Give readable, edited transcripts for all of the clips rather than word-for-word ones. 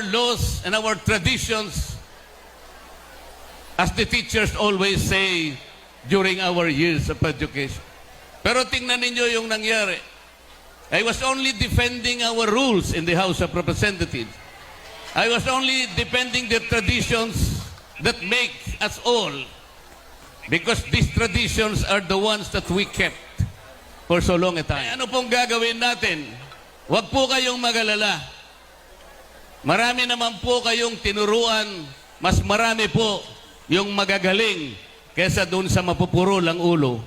our laws and our traditions, as the teachers always say during our years of education. Pero tingnan ninyo yung nangyari. I was only defending our rules in the House of Representatives. I was only defending the traditions that make us all. Because these traditions are the ones that we kept for so long a time. Ano pong gagawin natin? Huwag po kayong mag-alala. Marami naman po kayong tinuruan, mas marami po yung magagaling kesa dun sa mapupuro lang ulo.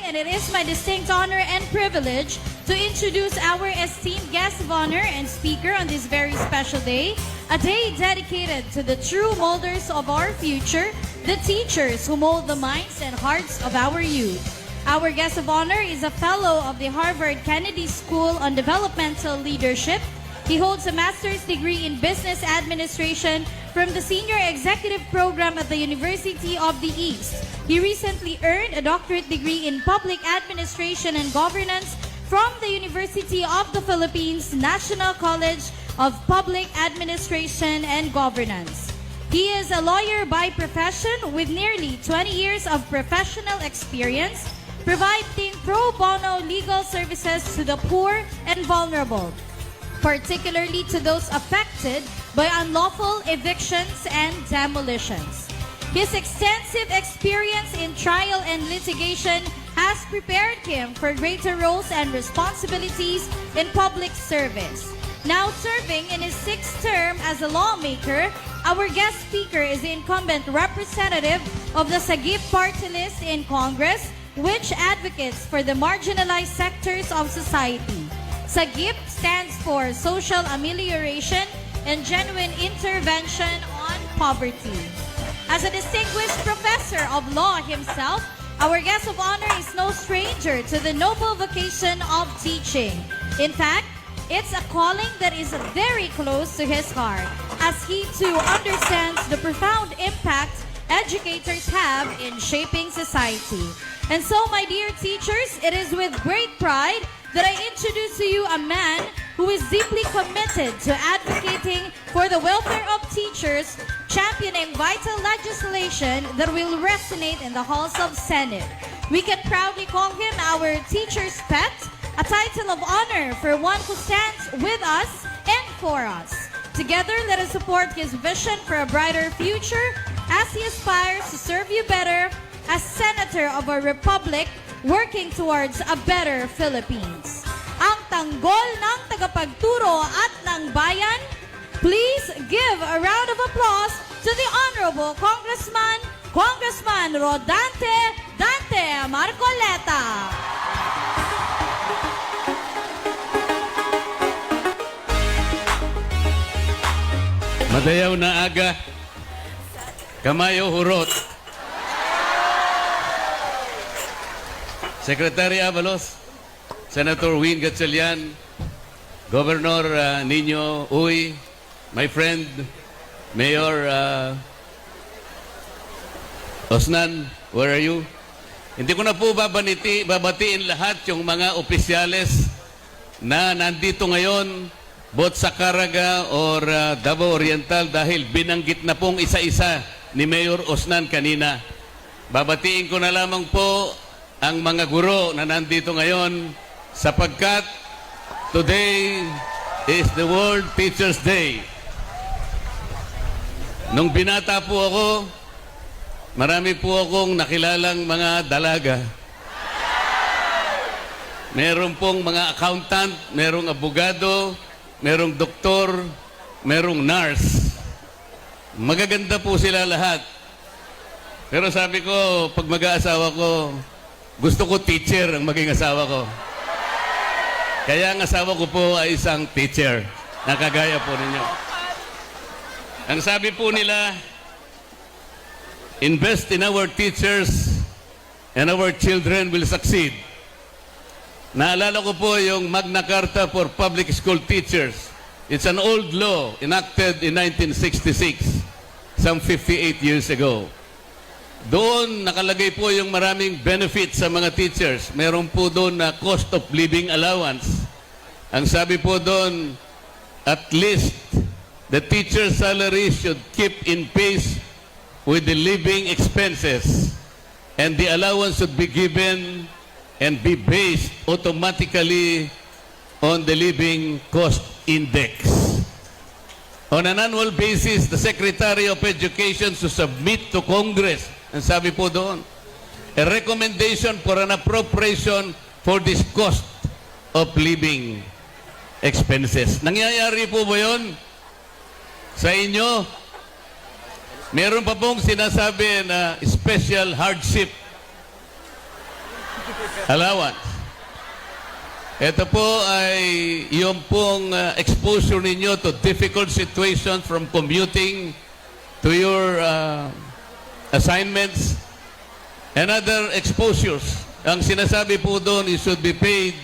And it is my distinct honor and privilege to introduce our esteemed guest of honor and speaker on this very special day, a day dedicated to the true molders of our future, the teachers who mold the minds and hearts of our youth. Our guest of honor is a fellow of the Harvard Kennedy School on Developmental Leadership. He holds a master's degree in business administration from the Senior Executive Program at the University of the East. He recently earned a doctorate degree in public administration and governance from the University of the Philippines National College of Public Administration and Governance. He is a lawyer by profession with nearly 20 years of professional experience, providing pro bono legal services to the poor and vulnerable, particularly to those affected by unlawful evictions and demolitions. His extensive experience in trial and litigation has prepared him for greater roles and responsibilities in public service. Now serving in his sixth term as a lawmaker, our guest speaker is the incumbent representative of the Sagip Party List in Congress, which advocates for the marginalized sectors of society. Sagip stands for Social Amelioration and Genuine Intervention on Poverty. As a distinguished professor of law himself, our guest of honor is no stranger to the noble vocation of teaching. In fact, it's a calling that is very close to his heart, as he too understands the profound impact educators have in shaping society. And so, my dear teachers, it is with great pride that I introduce to you a man who is deeply committed to advocating for the welfare of teachers, championing vital legislation that will resonate in the halls of Senate. We can proudly call him our teacher's pet, a title of honor for one who stands with us and for us. Together, let us support his vision for a brighter future as he aspires to serve you better as Senator of our Republic, working towards a better Philippines. Ang tanggol ng tagapagturo at ng bayan, please give a round of applause to the Honorable Congressman Rodante Dante Marcoleta. Madayaw na aga, kamayo hurot. Secretary Avalos, Senator Win Gatchalian, Governor Nino Uy, my friend, Mayor Osnan, where are you? Hindi ko na po babatiin lahat yung mga opisyales na nandito ngayon, both sa Caraga or Davao Oriental, dahil binanggit na pong isa-isa ni Mayor Osnan kanina. Babatiin ko na lamang po ang mga guro na nandito ngayon sapagkat today is the World Teachers Day. Nung binata po ako, marami po akong nakilalang mga dalaga. Meron pong mga accountant, merong abogado, merong doktor, merong nurse. Magaganda po sila lahat. Pero sabi ko, pag mag-aasawa ko, gusto ko teacher ang maging asawa ko. Kaya ang asawa ko po ay isang teacher. Nakagaya po ninyo. Ang sabi po nila, invest in our teachers and our children will succeed. Naalala ko po yung Magna Carta for Public School Teachers. It's an old law enacted in 1966, some 58 years ago. Doon nakalagay po yung maraming benefits sa mga teachers. Meron po doon na cost of living allowance. Ang sabi po doon, at least the teacher salary should keep in pace with the living expenses, and the allowance should be given and be based automatically on the living cost index. On an annual basis, the Secretary of Education should submit to Congress, ang sabi po doon, a recommendation for an appropriation for this cost of living expenses. Nangyayari po ba yun sa inyo? Meron pa pong sinasabi na special hardship allowance. Ito po ay yung pong exposure ninyo to difficult situations from commuting to your assignments and other exposures. Ang sinasabi po doon, you should be paid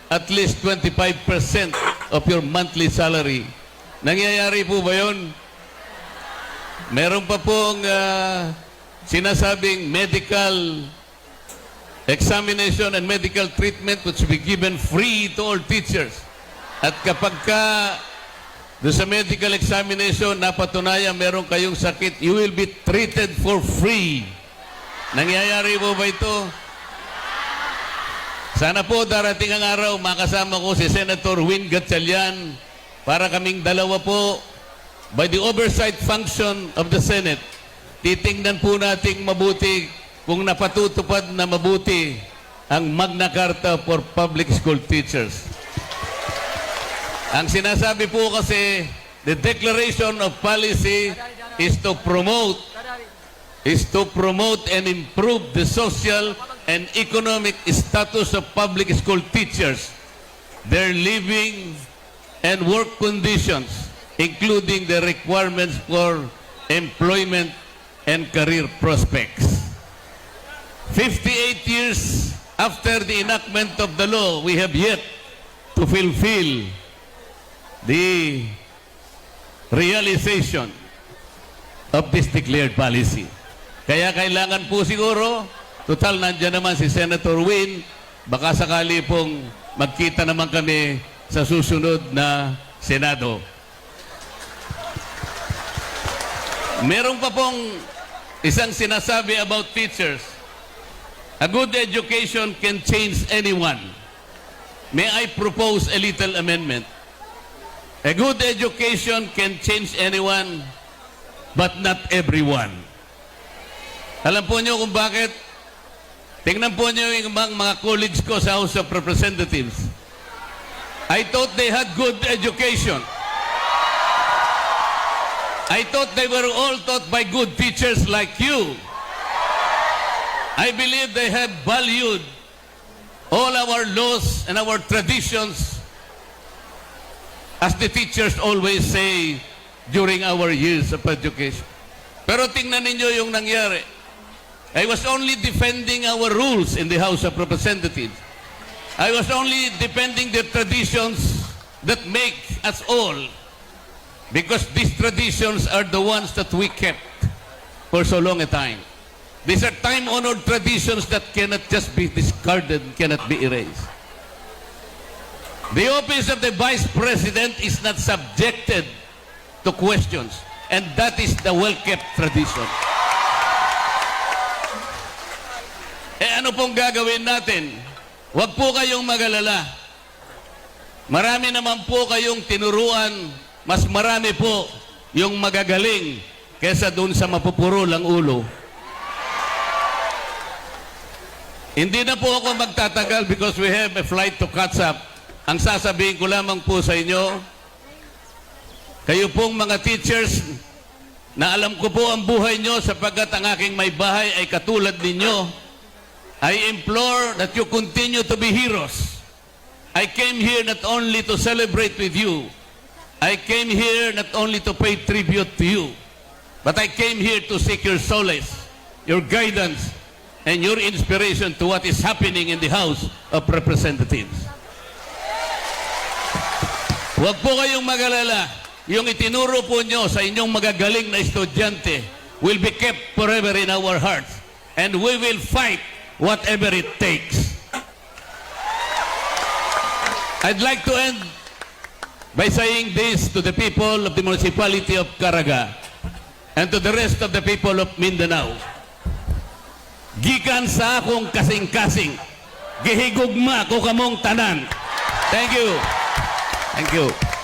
at least 25% of your monthly salary. Nangyayari po ba yun? Meron pa pong sinasabing medical examination and medical treatment which will be given free to all teachers. At kapag ka doon sa medical examination napatunayan meron kayong sakit, you will be treated for free. Nangyayari po ba ito? Sana po darating ang araw makasama ko si Senator Win Gatchalian para kaming dalawa po by the oversight function of the Senate. Titingnan po nating mabuti kung napatutupad na mabuti ang Magna Carta for Public School Teachers. Ang sinasabi po kasi, the declaration of policy is to promote and improve the social and economic status of public school teachers, their living and work conditions, including the requirements for employment and career prospects. 58 years after the enactment of the law, we have yet to fulfill the realization of this declared policy. Kaya kailangan po siguro, total nandiyan naman si Senator Win, baka sakali pong magkita naman kami sa susunod na Senado. Meron pa pong isang sinasabi about teachers. A good education can change anyone. May I propose a little amendment? A good education can change anyone, but not everyone. Alam po niyo kung bakit? Tingnan po niyo yung mga colleagues ko sa House of Representatives. I thought they had good education. I thought they were all taught by good teachers like you. I believe they have valued all our laws and our traditions, as the teachers always say during our years of education. Pero tingnan ninyo yung nangyari. I was only defending our rules in the House of Representatives. I was only defending the traditions that make us all, because these traditions are the ones that we kept for so long a time. These are time-honored traditions that cannot just be discarded, cannot be erased. The office of the Vice President is not subjected to questions, and that is the well-kept tradition. Ano pong gagawin natin? Huwag po kayong mag-alala. Marami naman po kayong tinuruan, mas marami po yung magagaling kesa doon sa mapupuro lang ulo. Hindi na po ako magtatagal because we have a flight to catch up. Ang sasabihin ko lamang po sa inyo, kayo pong mga teachers, na alam ko po ang buhay nyo sapagkat ang aking may bahay ay katulad ninyo, I implore that you continue to be heroes. I came here not only to celebrate with you, I came here not only to pay tribute to you, but I came here to seek your solace, your guidance, and your inspiration to what is happening in the House of Representatives. Huwag po kayong mag-alala. Yung itinuro po nyo sa inyong magagaling na estudyante will be kept forever in our hearts, and we will fight whatever it takes. I'd like to end by saying this to the people of the municipality of Caraga and to the rest of the people of Mindanao. Gikan sa akong kasing-kasing, gihigugma ko kamong tanan. Thank you. Thank you.